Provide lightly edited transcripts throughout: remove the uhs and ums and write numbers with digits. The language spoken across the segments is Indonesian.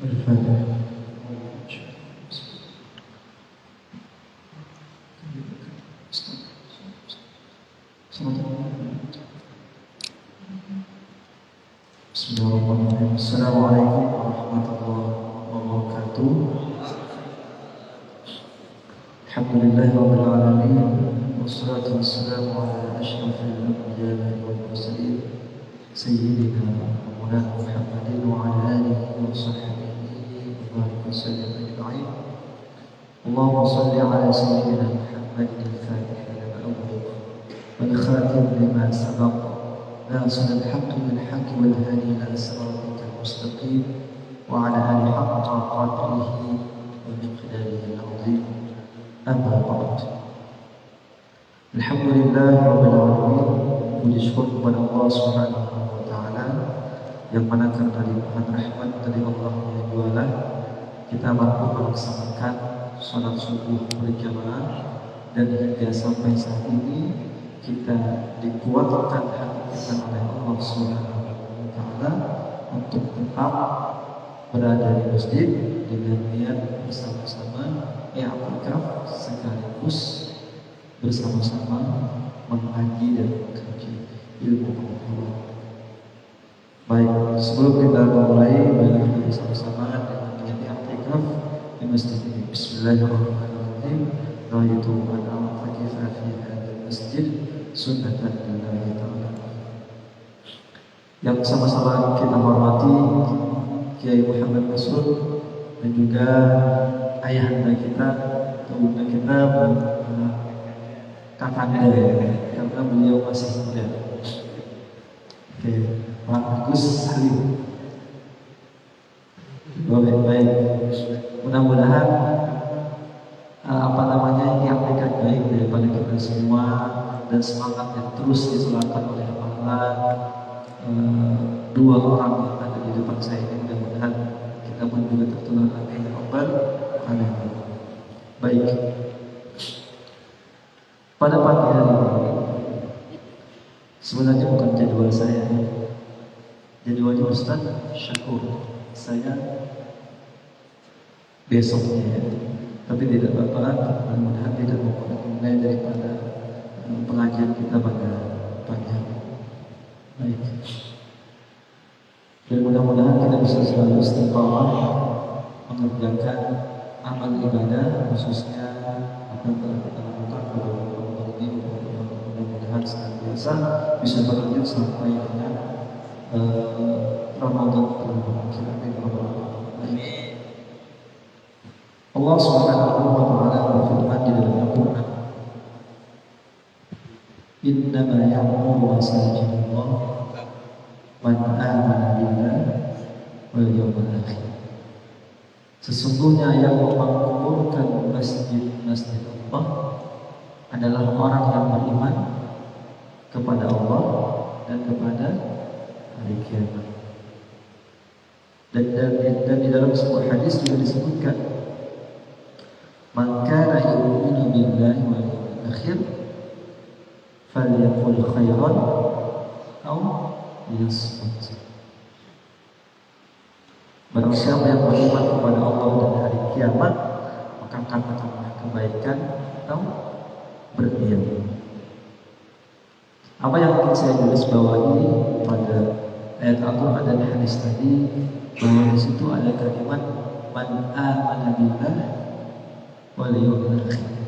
الفاتحة. بسم الله الرحمن الرحيم. السلام عليكم ورحمة الله وبركاته. الحمد لله رب العالمين، والصلاة والسلام على أشرف الأنبياء والمرسلين سيدنا ومولانا محمد وعلى آله وصحبه وبارك وسلم أجمعين. اللهم صل على سيدنا محمد الفاتح لما أغلق والخاتم لما سبق ناصر الحق بالحق والهادي إلى صراطك المستقيم وعلى آله حق قدره ومقداره العظيم. أما بعد. Alhamdulillah rabbil alamin, puji syukur kepada Allah Subhanahu wa taala yang mana karena limpahan rahmat dari Allah Ta'ala kita mampu melaksanakan salat subuh berjamaah, dan hingga sampai saat ini kita dikuatkan hati kita oleh Allah Subhanahu wa taala untuk tetap berada di masjid dengan niat bersama-sama i'tikaf sekaligus bersama-sama mengkaji dan mengkaji ilmu pengetahuan. Baik, sebelum kita mulai, mari kita bersama-sama dengan niat i'tikaf di masjid ini. Bismillahirrahmanirrahim. Ra'aitu man a'takifa fi hadzal masjid sunnatan lillahi ta'ala. Yang sama-sama kita hormati Kiai Muhammad Masrur dan juga ayahanda kita, bunda kita, kakanda ya, karena beliau masih muda. Oke, Pak Agus Salim. Baik. Mudah-mudahan yang akan baik daripada kita semua, dan semangat yang terus diselarkan oleh para dua orang yang ada di depan saya ini. Mudah-mudahan kita pun juga tertular amin ya rabbal alamin. Baik. Pada pagi hari ini sebenarnya bukan jadwal saya, jadwalnya Ustaz Syakur. Saya besoknya ya. Tapi tidak apa-apa, mudah-mudahan tidak memulai daripada pengajian kita pada pagi hari. Baik. Dan mudah-mudahan kita bisa selalu istiqamah mengerjakan amal ibadah, khususnya apa yang telah kita lakukan pada bulan ini. Mudah-mudahan senantiasa bisa berlanjut sampai dengan Ramadan terakhir. Amin. Allah Subhanahu wa taala berfirman di dalam Al-Qur'an, "Innama ya'muru masajidallah man amana billahi wal yawmil akhir." Sesungguhnya yang memakmurkan masjid-masjid Allah adalah orang yang beriman kepada Allah dan kepada hari kiamat. Dan di dalam sebuah hadis juga disebutkan, "Man kana yu'minu billahi wal yawmil akhir falyaqul khairan aw liyasmut." Barang siapa yang beriman kepada Allah dan hari kiamat, maka katakanlah kebaikan atau berdiam. Apa yang ingin saya garis bawahi pada ayat Al-Quran dan hadis tadi, bahwa di situ ada kalimat man amana billahi wal yawmil akhir.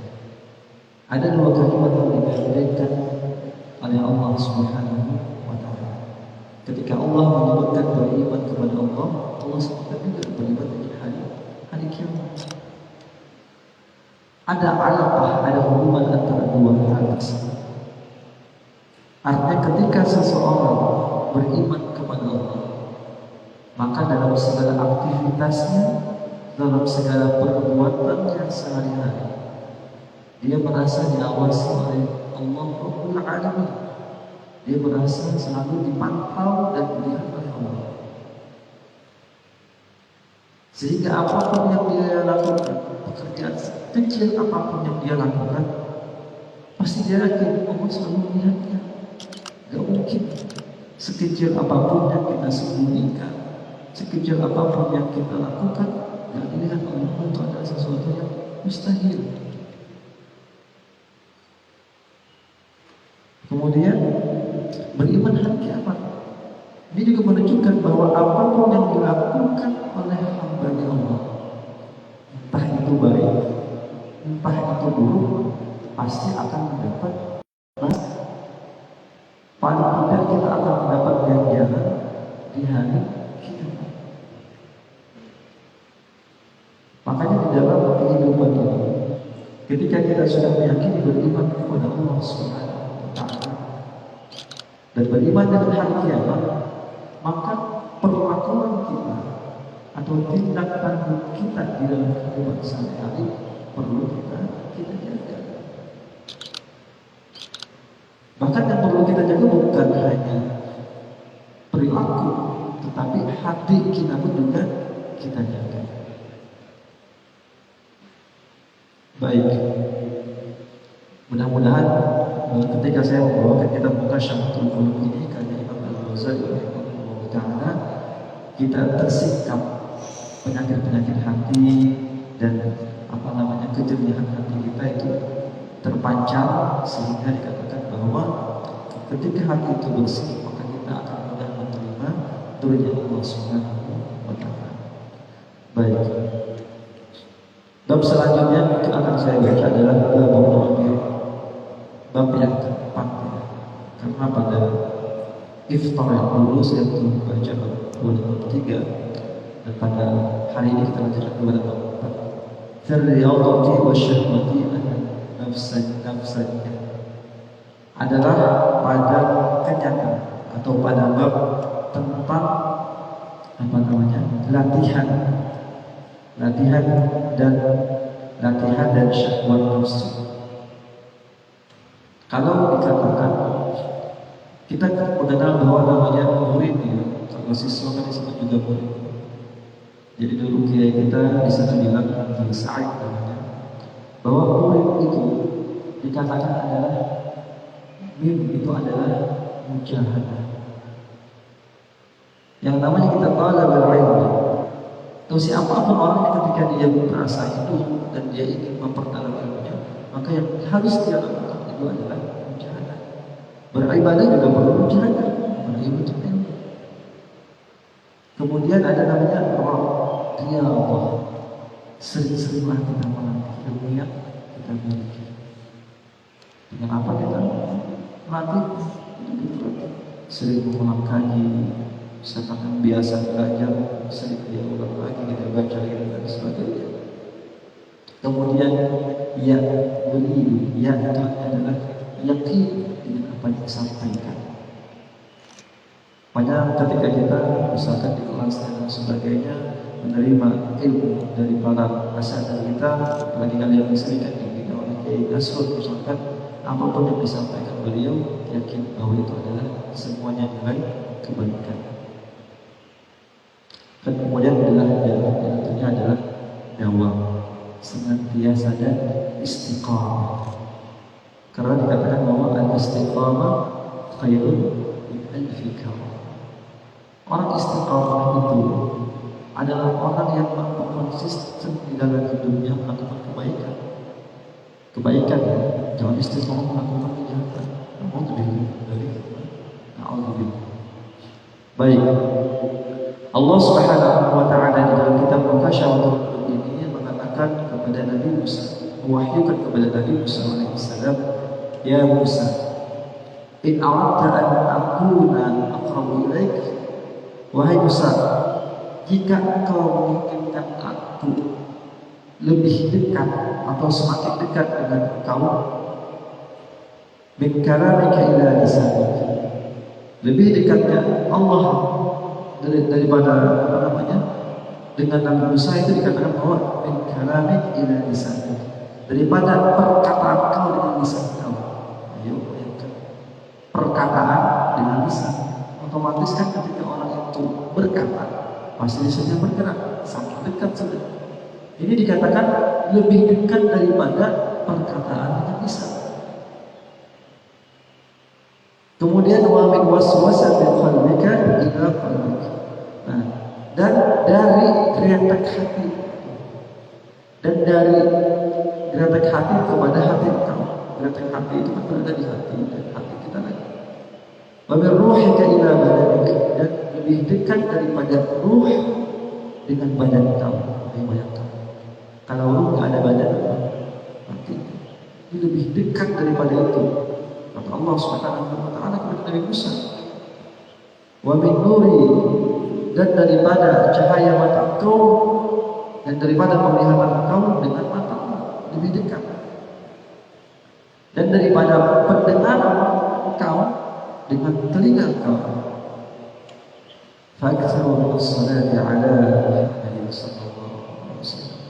Ada dua kalimat yang digandengkan oleh Allah Subhanahu wa taala. Ketika Allah menyebutkan beriman kepada Allah, Allah sebutkan juga beriman dengan hari kiamat. Ada alaqah, ada hubungan antara dua hal tersebut. Artinya ketika seseorang beriman kepada Allah, maka dalam segala aktivitasnya, dalam segala perbuatannya sehari-hari, dia merasa diawasi oleh Allah Rabbul Alamin. Dia merasa selalu dipantau dan dilihat oleh Allah. Sehingga apapun yang dia lakukan, pekerjaan kecil apapun yang dia lakukan, pasti dia yakin Allah selalu melihatnya. Gak mungkin sekecil apapun yang kita sembunyikan sekecil apapun yang kita lakukan, yang dilihat oleh Allah itu adalah sesuatu yang mustahil. Kemudian beriman hari kiamat. Ini juga menunjukkan bahwa apapun yang dilakukan oleh hamba Allah, entah itu baik, entah itu buruk, pasti akan mendapat balas. Paling tidak kita akan mendapat ganjaran di hari kiamat. Makanya di dalam kehidupan ini, ketika kita sudah meyakini beriman kepada Allah Subhanahu wa Ta'ala dan beriman dengan hari kiamat, maka perlakuan kita atau tindak tanduk kita di dalam kehidupan sehari-hari perlu kita jaga. Bahkan yang perlu kita jaga bukan hanya perilaku, tetapi hati kita pun juga kita jaga. Baik, mudah-mudahan ketika saya membawakan kitab Muqasyamatul Qulub ini karya Imam Al-Ghazali rahimahullah ta'ala, kita tersikap penyakit-penyakit hati dan kejernihan hati kita itu terpancar, sehingga dikatakan bahwa ketika hati itu bersih, maka kita akan mudah menerima turunnya Allah Subhanahu wa ta'ala. Baik, bab selanjutnya itu akan saya baca adalah bab yang keempat ya. Karena pada iftar yang dulu saya telah baca bab 3, dan pada hari ini kita lanjutkan kepada bab 4. Riyadhati wa syahwati nafsanya adalah pada kenyataan atau pada bab tentang latihan dan syahwat nafsu. Kalau dikatakan kita mengenal bahwa namanya murid ya, kalau siswa kan disebut juga murid. Jadi dulu kiai kita di sana bilang Sa'id namanya, bahwa murid itu dikatakan adalah itu adalah mujahadah. Yang namanya kita talabul ilmi, atau siapapun orang yang ketika dia merasa itu dan dia ingin memperdalam ilmunya, maka yang harus dia lakukan itu adalah mujahadah. Beribadah juga perlu mujahadah, beribadah ilmu. Kemudian ada namanya dia Allah. Sering-seringlah kita melatih ilmu yang kita miliki. Dengan apa kita melatih? Sering mengulang kaji, misalkan biasa belajar, sering dia ulang lagi, kita baca lagi dan sebagainya. Kemudian ya beri, ya itu adalah yakin dengan apa yang disampaikan. Makanya ketika kita misalkan di kelas dan sebagainya menerima ilmu dari para asatidz kita, apalagi kalian sering dibina oleh Kiai Nasrul, misalkan apapun yang disampaikan beliau, yakin bahwa itu adalah semuanya nilai kebaikan. Dan kemudian tentunya adalah dawam, senantiasa dan istiqamah. Karena dikatakan bahwa al-istiqamah khairun min alfi karam. Orang istiqamah itu adalah orang yang konsisten di dalam hidupnya melakukan kebaikan. Kebaikan ya, jangan istiqamah melakukan kejahatan. Baik, Allah Subhanahu wa ta'ala di dalam kitab Muqasyamatul Qulub ini mengatakan kepada Nabi Musa, mewahyukan kepada Nabi Musa alaihissalam, ya Musa, in aradta an akuna aqrabu ilaik, wahai Musa, jika engkau menginginkan aku lebih dekat atau semakin dekat dengan engkau, min kalamika ila lisanik, lebih dekatnya Allah daripada dengan Nabi Musa itu dikatakan bahwa min kalamik ila lisanik, daripada perkataan kau dengan lisan kau. Ayo bayangkan perkataan dengan lisan, otomatis kan ketika orang itu berkata pasti lisannya bergerak, sangat dekat sudah. Ini dikatakan lebih dekat daripada perkataan dengan lisan. Kemudian wa min waswasatil qalbika ila qalbika. Nah, dan dari geretek hati, dan dari geretek hati kepada hati engkau. Geretek hati itu kan berada di hati, dan hati kita lagi. Wa min ruhika ila badanik, dan lebih dekat daripada ruh dengan badan kau. Bayangkan, kalau ruh nggak ada badan, mati. Ini lebih dekat daripada itu. Kata Allah Subhanahu wa taala kepada Nabi Musa, wa min nuri, dan daripada cahaya mata kau, dan daripada penglihatan kau dengan mata lebih dekat, dan daripada pendengaran kau dengan telinga kau. Fa'aktsaru as-salati 'ala Muhammadin sallallahu alaihi wasallam,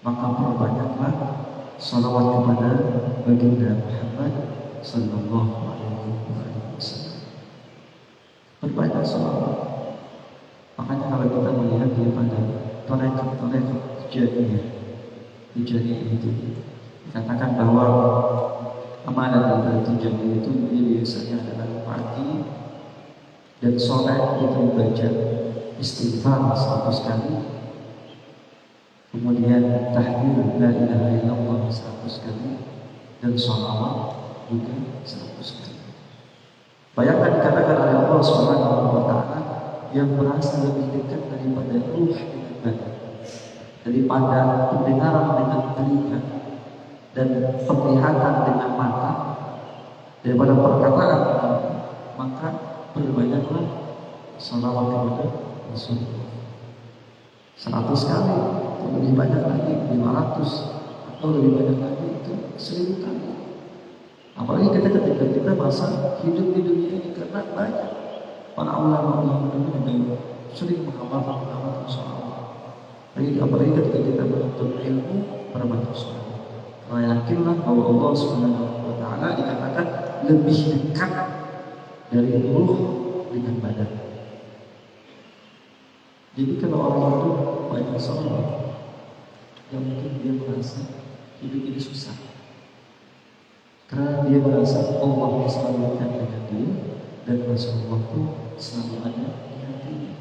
maka perbanyaklah salawat kepada baginda Muhammad sallallahu alaihi wasallam. Perbanyak salawat. Makanya kalau kita melihat dia pada torekat Hijaiyah itu dikatakan bahwa amalan dari Hijaiyah itu dia biasanya adalah pagi dan sore itu baca istighfar 100 kali, kemudian tahlil la ilaha illallah 100 kali, dan sholawat juga 100 kali. Bayangkan dikatakan oleh Allah Subhanahu wa taala yang merasa lebih dekat daripada ruh dengan badan, daripada pendengaran dengan telinga, dan penglihatan dengan mata, daripada perkataan, maka berbanyaklah salawat kepada Rasulullah 100 kali, atau lebih banyak lagi 500, atau lebih banyak lagi itu 1000 kali. Apalagi ketika kita masa hidup di dunia ini, karena banyak para ulama dulu sering mengamalkan salawat. Apalagi ketika kita menuntut ilmu, perbanyak salawat. Karena yakinlah bahwa Allah Subhanahu wa taala dikatakan lebih dekat dari ruh dengan badan. Jadi kalau orang itu banyak salawat, yang mungkin dia merasa hidup ini susah, karena dia merasa Allah selalu dekat dengan dia, dan Rasulullah itu selalu ada di hatinya.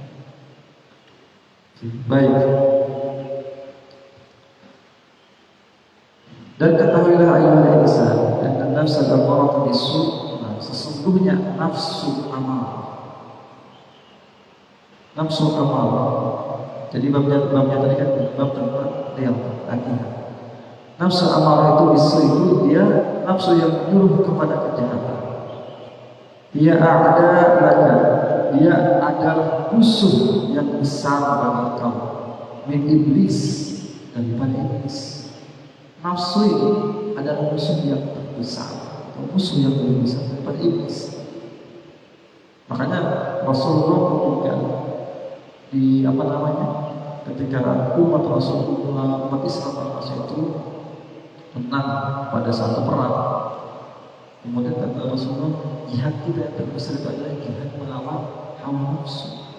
Baik. Dan ketahuilah ayuhal insan, dan nafsu al-amaratu bis-su', sesungguhnya nafsu amarah. Nafsu amarah. Jadi babnya tadi kan bab tentang latihan. Nafsu amarah itu bis-su' itu dia nafsu yang menyuruh kepada kejahatan. Dia ada laka, dia adalah musuh yang besar bagi kamu. Min iblis, daripada iblis. Nafsu ini adalah musuh yang terbesar, atau musuh yang lebih besar daripada iblis. Makanya Rasulullah ketika ketika umat Rasulullah, umat Islam masa itu menang pada satu perang, kemudian kata Rasulullah, jihad kita yang terbesar itu adalah jihad melawan hawa nafsu.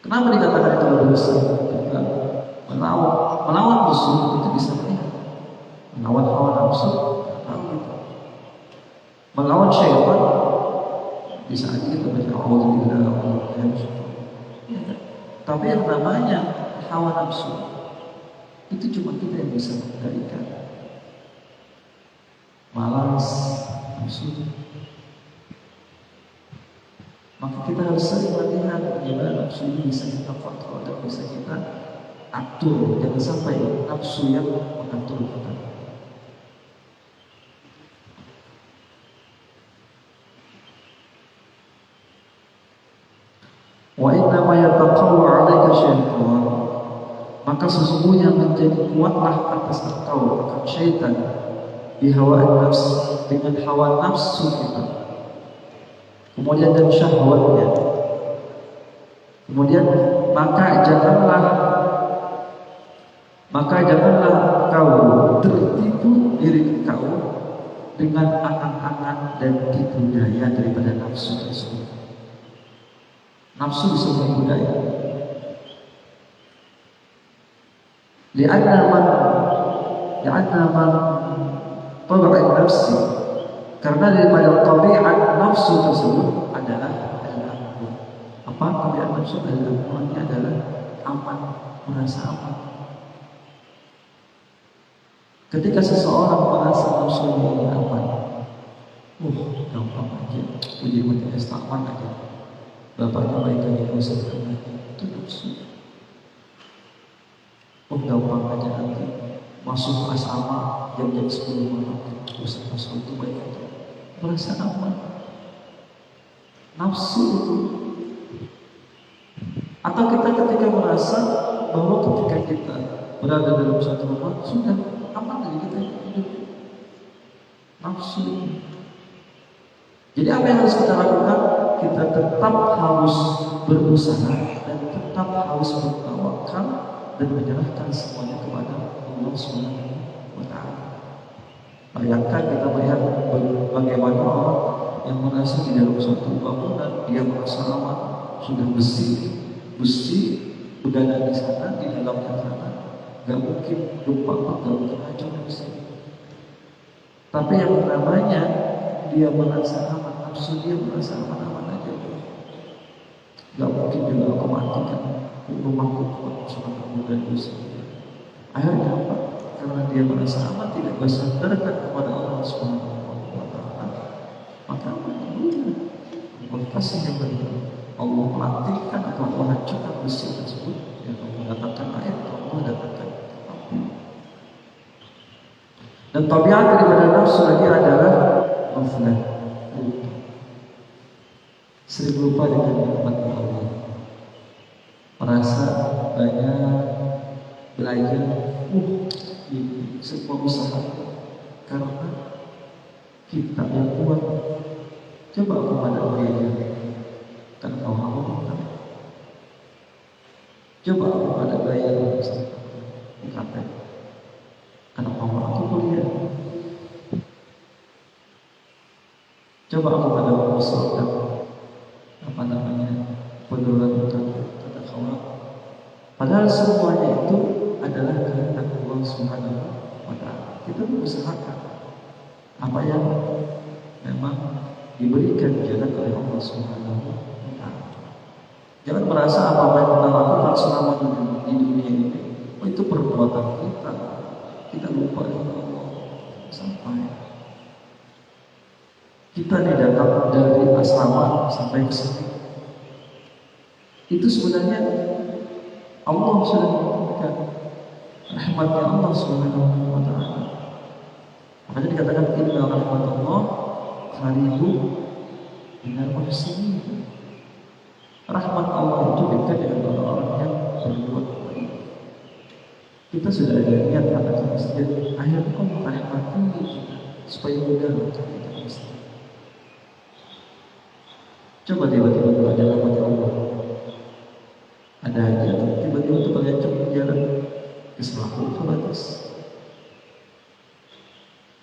Kenapa dikatakan itu lebih besar? Melawan musuh itu bisa melihat, melawan hawa nafsu melawan syaitan bisa aja kita baca auzubillah ya, tapi yang namanya hawa nafsu itu cuma kita yang bisa mengendalikan. Malas nafsu, maka kita harus sering latihan bagaimana nafsu ini bisa kita kontrol dan bisa kita atur, jangan sampai nafsu yang mengatur kita. Wa inna ma yataqawwa 'alaika syaitan, maka sesungguhnya menjadi kuatlah atas engkau akan syaitan bihawa nafs, dengan hawa nafsu kita, kemudian dan syahwatnya. Kemudian maka janganlah kau tertipu diri kau dengan angan-angan dan tipu daya daripada nafsu tersebut. Nafsu bisa tipu daya. Li'anna man tabi'at nafsi, karena daripada tabiat nafsu tersebut adalah al-amru. Apa kebiasaan nafsu adalah aman, merasa aman. Ketika seseorang merasa nafsunya ini aman, gampang aja, puji mati aman aja. Bapaknya baik aja, gak usah lagi. Itu nafsu. Gampang aja nanti masuk asrama jam-jam 10 malam, gak usah masuk, itu baik aja. Merasa aman. Nafsu itu. Atau kita ketika merasa bahwa ketika kita berada dalam satu rumah sudah aman dari kita hidup. Nafsu. Jadi apa yang harus kita lakukan? Kita tetap harus berusaha dan tetap harus bertawakal dan menyerahkan semuanya kepada Allah Subhanahu wa Ta'ala. Bayangkan kita melihat bagaimana orang yang merasa di dalam suatu bangunan dia merasa aman, sudah besi begadang di sana, di dalamnya sana, gak mungkin gempa, gak mungkin hancur di sini. Tapi yang namanya dia merasa aman, nafsu dia merasa aman-aman aja. Gak mungkin juga aku matikan rumahku kuat selama kemudian dosa. Akhirnya apa? Karena dia merasa aman, tidak bersandarkan kepada Allah Subhanahu wa Ta'ala, maka aman. Allah kasih yang benar. Allah melatihkan atau Allah hancurkan besi tersebut, yang Allah datangkan air, atau Allah datangkan api. Dan tabiat daripada nafsu lagi adalah ghaflah, lupa. Sering lupa dengan nikmat Allah. Merasa banyak belajar, ini semua usaha karena kita yang kuat. Coba kepada dia. Kan kau mau minta. Coba aku pada bayar UKT. Karena kau aku kuliah. Coba aku pada mengusulkan penurunan UKT kata kau. Padahal semuanya itu adalah kehendak Allah Subhanahu wa Ta'ala. Kita mengusahakan apa yang memang diberikan jalan oleh Allah Subhanahu wa Ta'ala. Jangan merasa apa yang kita lakukan selama di dunia ini, itu perbuatan kita. Kita lupa dengan Allah sampai kita didatang dari asrama sampai ke sini. Itu sebenarnya Allah sudah memberikan rahmatnya Allah Subhanahu wa Ta'ala. Makanya dikatakan inna rahmatullah qaribun minal muhsinin. Rahmat Allah itu dekat dengan orang-orang yang berbuat baik. Kita sudah ada niat akan ke masjid, akhirnya kau merahmati kita supaya mudah untuk kita ke masjid. Coba tiba-tiba ada rahmat Allah, ada aja tiba-tiba tuh pengecut jalan ke Selangor ke batas.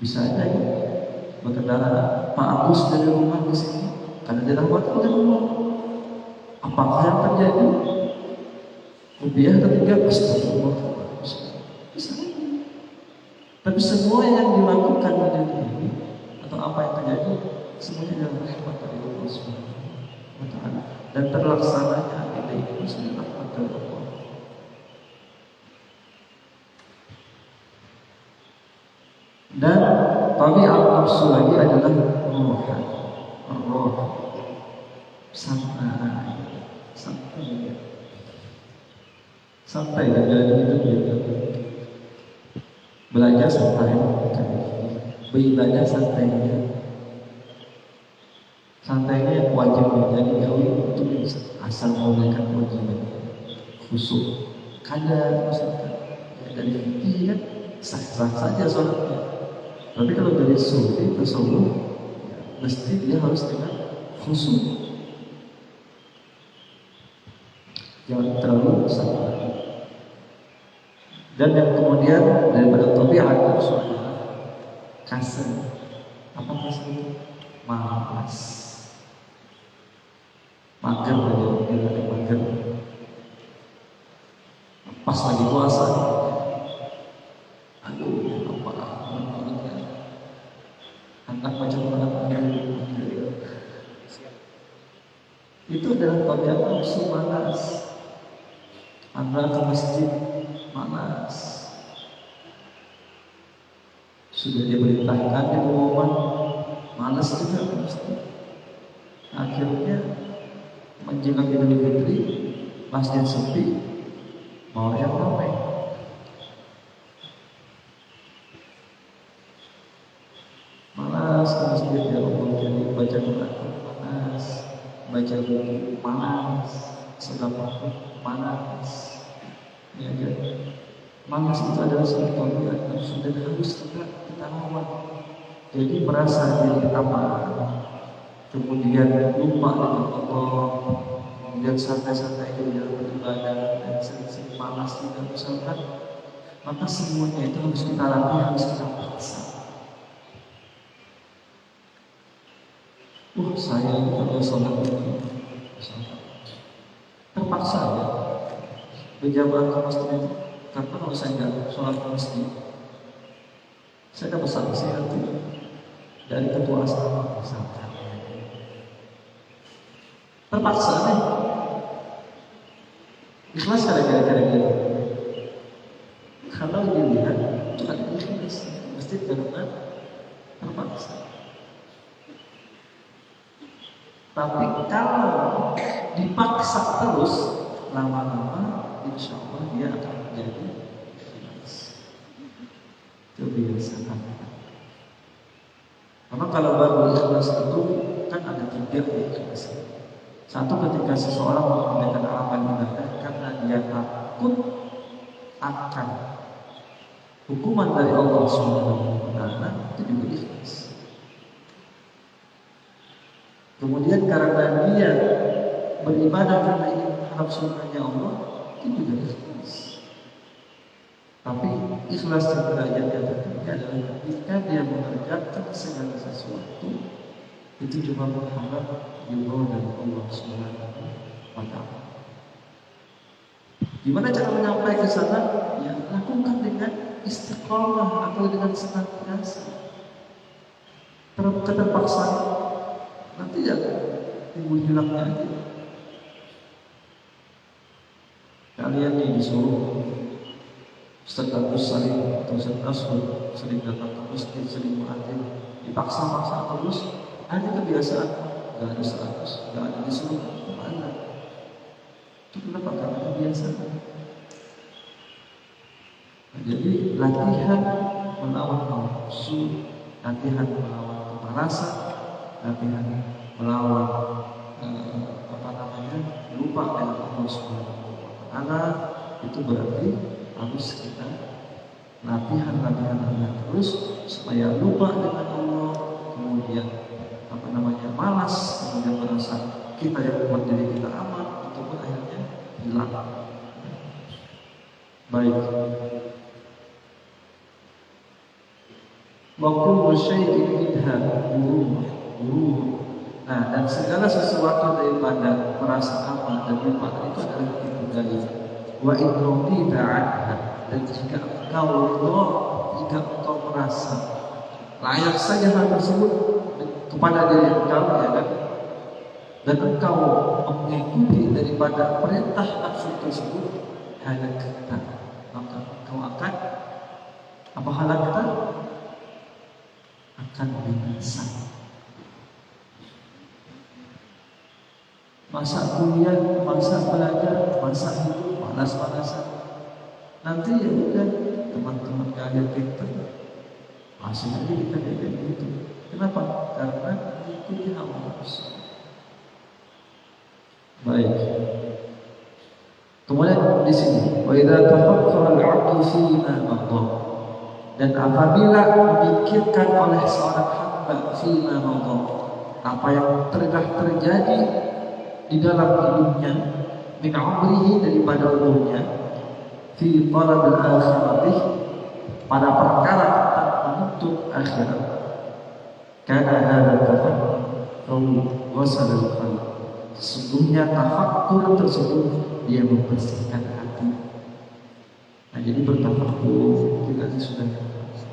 Bisa aja ya berkendara Pak Agus dari rumah ke sini karena dia rahmat dari rumah. Apakah yang terjadi? Rupiah ketiga astagfirullah. Bisa. Tapi semua yang dilakukan di dunia ini atau apa yang terjadi semuanya adalah rahmat dari Allah Subhanahu wa Ta'ala. Dan terlaksananya kita itu sebenarnya rahmat dari Allah. Dan tabiat nafsu lagi adalah rohan. Roh santai dan jalan hidup juga. Belajar santai, beribadah santai. Santainya yang wajib menjadi jauh untuk asal menunaikan kewajiban khusyuk. Kadang misalkan dari fikih kan sah-sah saja sholatnya. Tapi kalau dari sufi tasawuf mesti dia harus dengan khusyuk. Jangan terlalu sabar. Dan yang kemudian daripada tabiat nafsu adalah kasar. Apa kasar itu? Malas. Mager aja, dia ada mager. Pas lagi puasa, aduh, apa banget ya. Anak macam mana itu adalah tabiat nafsu malas, Anda ke masjid malas, sudah diperintahkan di pengumuman malas juga ke masjid. Akhirnya menjelang Idul Fitri masjid sepi, mau yang ramai. Malas ke masjid, ya Allah, jadi baca Quran malas, baca buku malas, sedekah malas. Ya, ya. Malas itu adalah sesuatu yang sudah harus kita lawan. Jadi merasa diri aman, kemudian lupa dengan Allah, kemudian santai-santai di dalam beribadah dan sering-sering malas tidak misalkan, maka semuanya itu harus kita latih, harus kita paksa. Saya kalau sholat ini terpaksa ya berjamaah ke masjid itu, karena kalau saya nggak sholat ke masjid, saya dapat sanksi nanti dari ketua asrama misalkan. Terpaksa nih, ikhlas gara-gara gitu. Kalau dilihat itu ada ikhlas masjid karena terpaksa. Tapi kalau dipaksa terus, lama-lama insya Allah dia akan menjadi kebiasaan. Karena kalau baru ikhlas itu kan ada 3 ikhlas. Satu, ketika seseorang mengerjakan amal ibadah karena dia takut akan hukuman dari Allah Subhanahu wa Ta'ala, itu juga ikhlas. Kemudian karena dia beribadah karena ingin mengharap surganya Allah, itu juga ikhlas. Tapi ikhlas yang derajatnya tertinggi adalah ketika dia mengerjakan segala sesuatu itu cuma mengharap ridho dari Allah Subhanahu wa Ta'ala. Gimana cara menyampaikan ke sana? Ya, lakukan dengan istiqomah atau dengan senantiasa. Keterpaksaan nanti ya timbul hilangnya aja. Kalian nih disuruh Ustaz Agus sering atau Ustaz Aswad sering datang ke masjid, sering muadzin, dipaksa-paksa terus, ada kebiasaan, gak ada Ustaz Agus, gak ada disuruh kemana? Itu kenapa? Karena kebiasaan. Nah, jadi latihan melawan nafsu, latihan melawan kemalasan, latihan melawan lupa dengan Allah Subhanahu wa Ta'ala, itu berarti harus kita latihan terus supaya lupa dengan Allah, kemudian malas, kemudian merasa kita yang buat diri kita aman, itu pun akhirnya hilang. Baik. Waktu bersyai'in idha guru. Nah, dan segala sesuatu daripada merasa aman dan lupa itu adalah tipu daya. Wa idrodi ta'adha, dan jika engkau merasa layak saja hal tersebut kepada diri engkau, ya kan, dan engkau mengikuti daripada perintah nafsu tersebut, halakta, maka engkau akan apa halakta? Akan binasa. Masa kuliah, masa belajar, masa hidup, panas-panasan. Nanti ya udah teman-teman kalian pintar, masih aja kita kayak gitu. Kenapa? Karena mengikuti hawa nafsu. Baik. Kemudian di sini, wa idza tafakkara al-'abdu fima madha, dan apabila memikirkan oleh seorang hamba fima madha, apa yang telah terjadi di dalam hidupnya, min umrihi, daripada umurnya, fi talab al-akhirati, pada perkara tentang menuntut akhirat, karena ada tafakkur wasal al-qalb, sesungguhnya tafakkur tersebut dia membersihkan hati. Nah, jadi bertafakkur kita sudah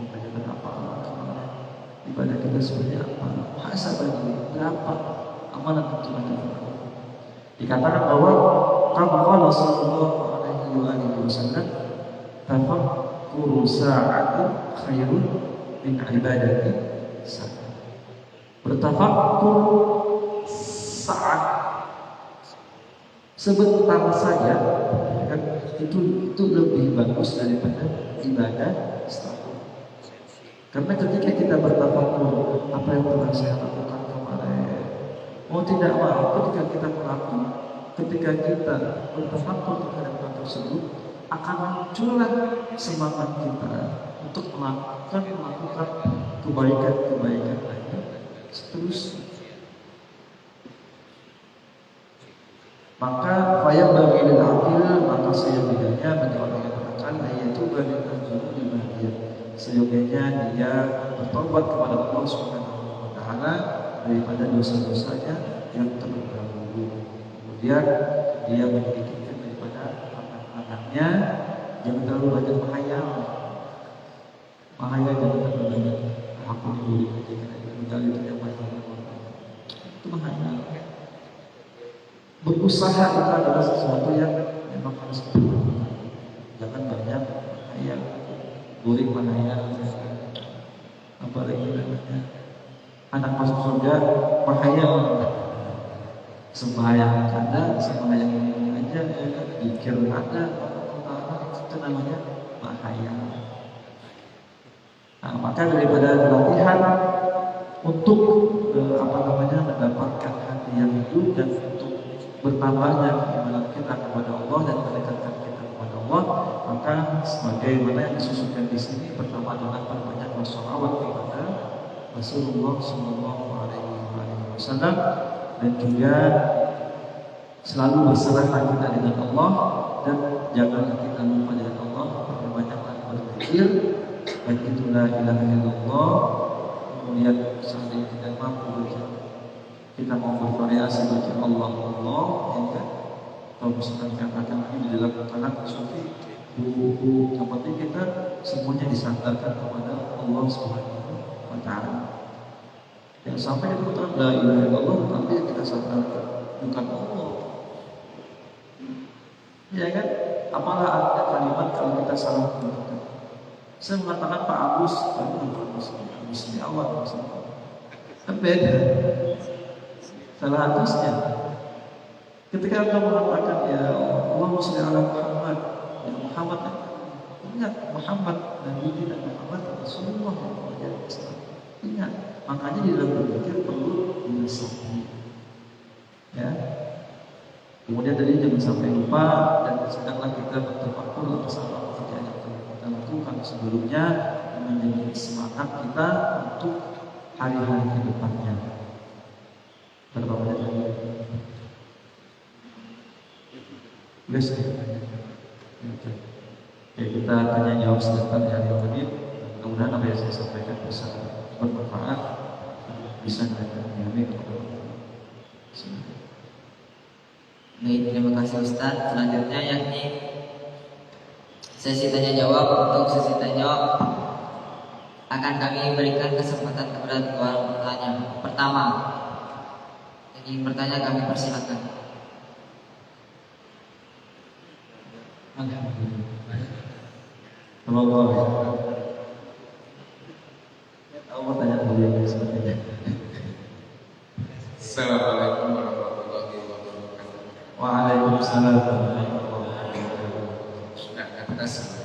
mengajarkan apa, ibadah kita sebenarnya apa, muhasabah diri berapa, amalan yang telah kita lakukan. Dikatakan bahwa qala sallallahu alaihi wasallam tafakkuru sa'atin khairun min ibadati sa'at. Bertafakkur saat sebentar saja kan, itu lebih bagus daripada ibadah setahun. Karena ketika kita bertafakkur apa yang pernah saya lakukan kemarin, mau tidak mau ketika kita melakukan, ketika kita bertafakkur terhadap hal tersebut, akan muncullah semangat kita untuk melakukan kebaikan lagi seterusnya. Maka faya bagi lil aqil, maka seyogianya bagi orang yang berakal yaitu bagi al-jurul al-bahdiyah, seyogianya dia bertobat kepada Allah Subhanahu wa taala daripada dosa-dosanya yang terdahulu. Kemudian dia memikirkan daripada anak-anaknya, jangan terlalu banyak menghayal. Menghayal jangan terlalu banyak. Aku diberi kejikan tinggal itu yang itu menghayal. Berusaha itu adalah sesuatu yang memang harus kita lakukan. Jangan banyak menghayal, boleh menghayal. Apalagi namanya anak masuk surga menghayal, sembahyang ada, sembahyang ini aja, pikir ada, itu namanya menghayal. Nah, maka daripada latihan untuk mendapatkan hati yang hidup dan untuk bertambahnya keimanan kita kepada Allah dan mendekatkan kita kepada Allah, maka sebagaimana yang disusunkan di sini, pertama adalah perbanyak bersolawat kepada Rasulullah Shallallahu Alaihi Wasallam dan juga selalu berserah kita dengan Allah dan jangan kita lupa dengan Allah. Perbanyaklah berzikir, baik itu la ilaha illallah, kemudian seandainya tidak mampu kita mau bervariasi baca Allah, ya kan? Kalau misalkan dikatakan ini di dalam kalangan sufi, buku yang penting kita semuanya disandarkan kepada Allah Subhanahu wa taala. Yang sampai kita katakan la ilaha illallah, tapi yang kita sandarkan bukan Allah. Ya kan? Apalah artinya kalimat kalau kita salah menggunakan? Saya mengatakan Pak Agus, tapi bukan Agus di awal maksudnya. Kan beda. Salah atasnya. Ketika engkau mengatakan ya Allahumma shalli ala Muhammad, ya Muhammad, ingat Muhammad Nabi dan Muhammad Rasulullah. Ingat, makanya di dalam berpikir perlu diresapi. Ya. Kemudian tadi jangan sampai lupa dan sedanglah kita bertafakkur atas apa pekerjaan yang telah kita lakukan sebelumnya menjadi semangat kita untuk hari-hari ke depannya. Berapa menit lagi? Boleh ya? Oke. Kita tanya jawab sebentar ya 5 menit. Mudah-mudahan apa yang saya sampaikan bisa bermanfaat, bisa dipahami kepada semua. Baik, terima kasih Ustaz. Selanjutnya yakni sesi tanya jawab. Untuk sesi tanya jawab akan kami berikan kesempatan kepada dua pertanyaan. Pertama, yang ingin bertanya kami persilakan. Allah tanya dulu yang sepertinya. Assalamualaikum warahmatullahi wabarakatuh. Waalaikumsalam warahmatullahi wabarakatuh. Sudah kata Ustaz,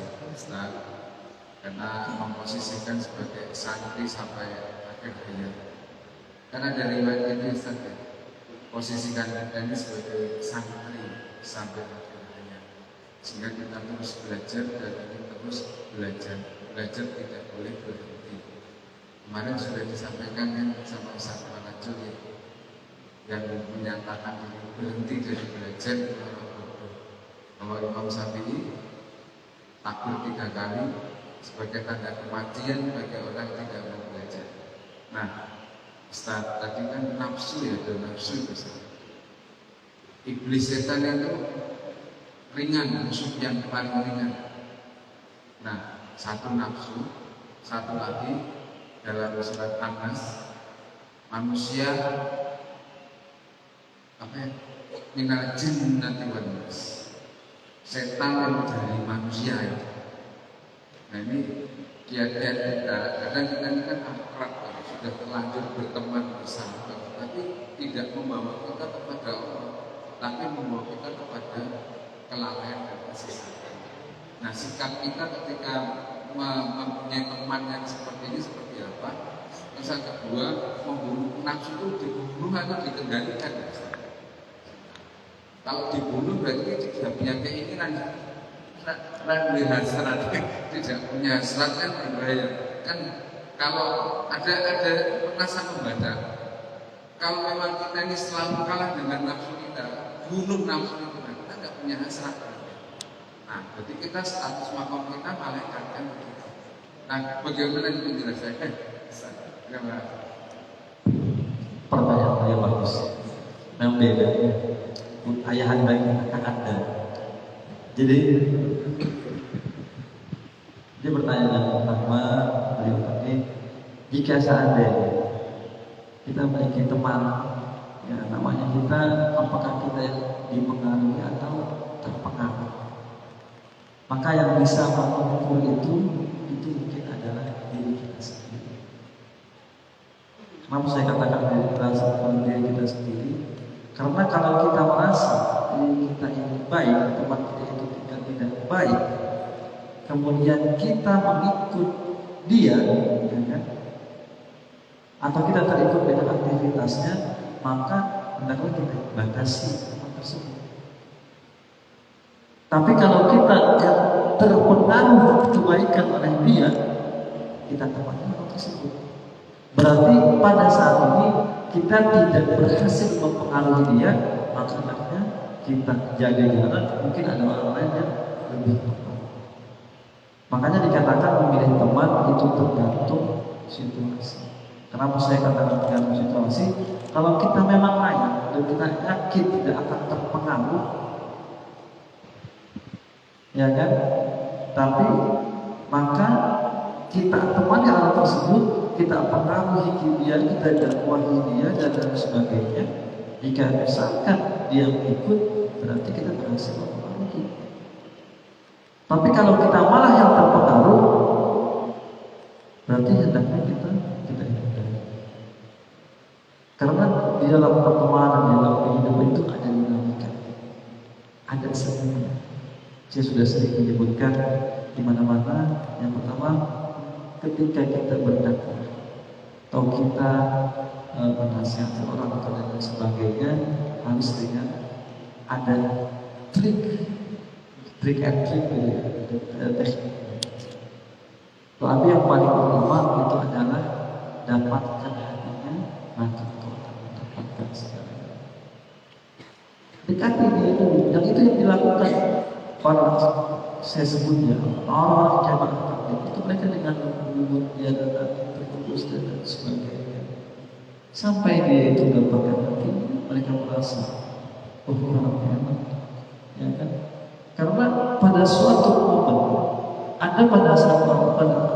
karena memposisikan sebagai santri sampai akhir hayat. Karena dari riwayat itu Ustaz, posisikan kita ini sebagai santri sampai akhir hayat, sehingga kita terus belajar dan ini terus belajar tidak boleh berhenti. Kemarin sudah disampaikan kan sama Ustaz Manajul yang menyatakan berhenti dari belajar orang bodoh. Bahwa Imam Syafi'i takbir 3 kali sebagai tanda kematian bagi orang yang tidak mau belajar. Nah, Ustaz tadi kan nafsu ya, ada nafsu besar. Iblis setan itu ringan, musuh yang paling ringan. Nah, satu nafsu, satu lagi dalam surat An-Nas, manusia apa ya? minal jinnati wan nas. Setan yang dari manusia itu. Nah ini kiat-kiat kita, kadang kita ini kan akrab, sudah terlanjur berteman bersama, tapi tidak membawa kita kepada Allah, tapi membawa kita kepada kelalaian dan kesesatan. Nah sikap kita ketika mempunyai teman yang seperti ini seperti apa? Terus yang kedua, membunuh nafsu itu dibunuh atau dikendalikan. Kalau dibunuh berarti tidak punya keinginan, tidak hasrat, tidak punya hasrat kan berbahaya. Kan kalau ada rasa membaca, kalau memang kita ini selalu kalah dengan nafsu kita, bunuh nafsu itu, kita tidak punya hasrat. Nah, berarti kita status makom kita malaikat kan begitu. Nah, bagaimana itu menjelaskan? Pertanyaan yang bagus. Memang beda. Ayah anda kakak anda. Jadi dia bertanya yang pertama, beliau tadi, jika seandainya kita memiliki teman, ya namanya kita, apakah kita yang dipengaruhi atau terpengaruh? Maka yang bisa mengukur itu mungkin adalah diri kita sendiri. Kenapa saya katakan diri kita sendiri? Karena kalau kita merasa diri kita ini baik, teman kita itu tidak baik, kemudian kita mengikut dia, ya kan? Atau kita terikut dengan aktivitasnya, maka hendaklah kita batasi teman tersebut. Tapi kalau kita yang terpengaruh kebaikan oleh dia, kita temankan orang tersebut. Berarti pada saat ini kita tidak berhasil mempengaruhi dia, maka hendaknya kita jaga jarak. Mungkin ada orang lain yang lebih tepat. Makanya dikatakan memilih teman itu tergantung situasi. Kenapa saya katakan tergantung situasi? Kalau kita memang layak dan kita yakin tidak akan terpengaruh, ya kan? Tapi maka kita temani orang tersebut, kita pengaruhi dia, kita dakwahi dia dan sebagainya. Jika misalkan dia mengikut, berarti kita berhasil mempengaruhi. Tapi kalau kita malah yang terpengaruh, berarti hendaknya kita hindari. Karena di dalam pertemanan, di dalam hidup itu ada dinamika, ada semuanya. Saya sudah sering menyebutkan di mana-mana. Yang pertama, ketika kita berdakwah atau kita menasihati orang atau dan sebagainya, harus dengan ada trik and trick teknik. Tapi yang paling utama itu adalah dapatkan hatinya, maka kau akan mendapatkan segalanya. Dekati dia dulu, yang itu yang dilakukan para saya sebutnya orang jamaah itu mereka dengan lembut dia dan terkubus dan sebagainya. Sampai dia itu dapatkan hati, mereka merasa orang hebat, ya kan? Karena pada suatu momen ada pada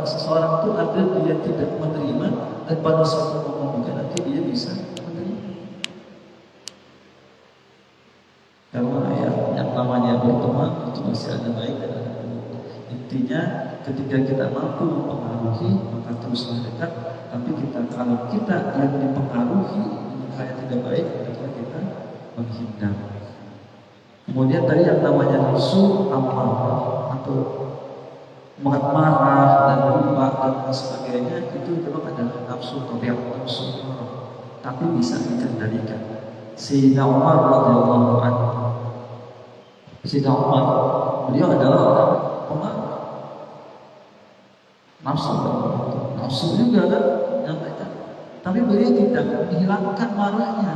seseorang itu ada dia tidak menerima, dan pada suatu momen juga nanti dia bisa menerima. Karena ya, yang namanya berteman itu masih ada baik dan ada buruk. Intinya ketika kita mampu mempengaruhi, maka teruslah dekat. Tapi kalau kita yang dipengaruhi dengan hal yang tidak baik, maka kita menghindar. Kemudian tadi yang namanya nafsu amarah atau marah dan lupa dan sebagainya, itu memang adalah nafsu tabiat nafsu amarah, tapi bisa dikendalikan. Sayyidina Umar radhiyallahu anhu, Sayyidina Umar, beliau adalah orang pemarah, nafsu juga kan, nyampaikan. Tapi beliau tidak menghilangkan marahnya,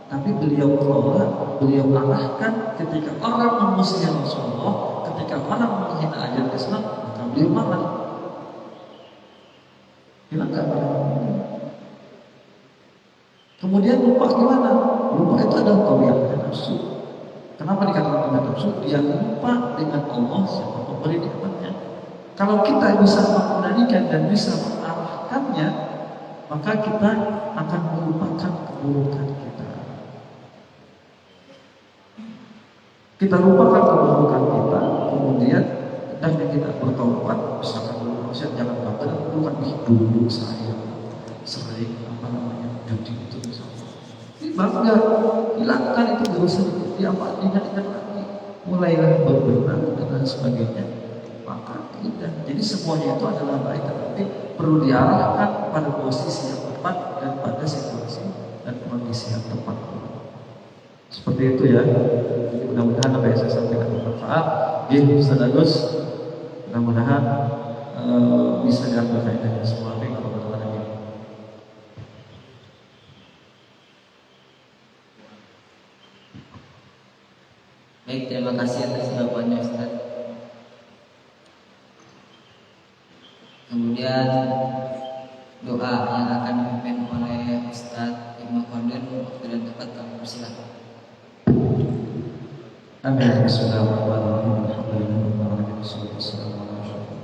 tapi beliau kelola, beliau arahkan ketika orang memusuhi Rasulullah, ketika orang menghina ajaran Islam, maka beliau marah. Hilangkan marahnya. Kemudian lupa gimana? Lupa itu adalah tabiat nafsu. Kenapa dikatakan tabiat nafsu? Dia lupa dengan Allah siapa pemberi nikmatnya. Kalau kita bisa mengendalikan dan bisa mengarahkannya, maka kita akan melupakan keburukan kita. Kita lupakan keburukan kita, kemudian hendaknya kita bertobat. Misalkan dulu maksiat jangan lakukan, bukan dulu saya sering judi itu misalnya. Ini bangga, hilangkan itu dosa seperti apa, ingat-ingat lagi, mulailah berbenah dan sebagainya. Maka tidak. Jadi semuanya itu adalah baik, tetapi perlu diarahkan pada posisi yang tepat dan pada situasi dan kondisi yang tepat. Seperti itu ya. Jadi mudah-mudahan apa yang saya sampaikan bermanfaat. Ya, Ustaz Agus, mudah-mudahan bisa diambil faedahnya semua. Baik, kalau teman-teman ini. Baik, terima kasih atas jawabannya Ustaz. Kemudian doa yang akan dipimpin oleh Ustaz Ibnu Khaldun, waktu dan tempat kami persilakan. Amin. Bismillahirrahmanirrahim. Alhamdulillahirabbil alamin. Wassalamu ala asyrofil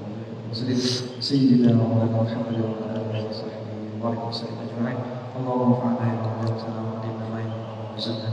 mursalin sayyidina wa maulana Muhammadin wa ala alihi wa sahbihi wa sallam ajma'in. Allahumma fa'alna ya rabbana wa dinna khairan wa zidna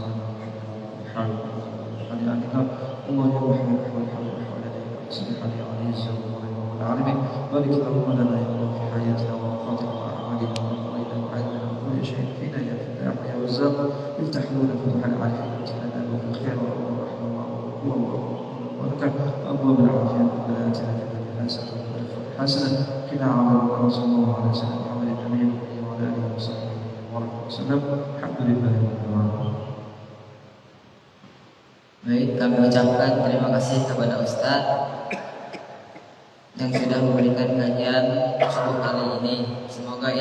Allahumma rahmatullahi wa barakatuh. Subhanallahi wa bihamdihi العالمين بارك اللهم لنا يا الله في حياتنا ووفاتنا واعمالنا وقضينا وعلمنا وكل شيء فينا يا فتاح يا رزاق افتح لنا فتوح العافيه وامتحنا بالخير والرحمه والبركه وابواب العافيه ربنا اتنا في الدنيا حسنه وفي الاخره حسنه قنا عذاب النار صلى الله عليه وسلم محمد النبي وعلى اله وصحبه وسلم الحمد لله رب العالمين. Baik, kami ucapkan terima kasih kepada Ustadz yang sudah memberikan kajian subuh kali ini. Semoga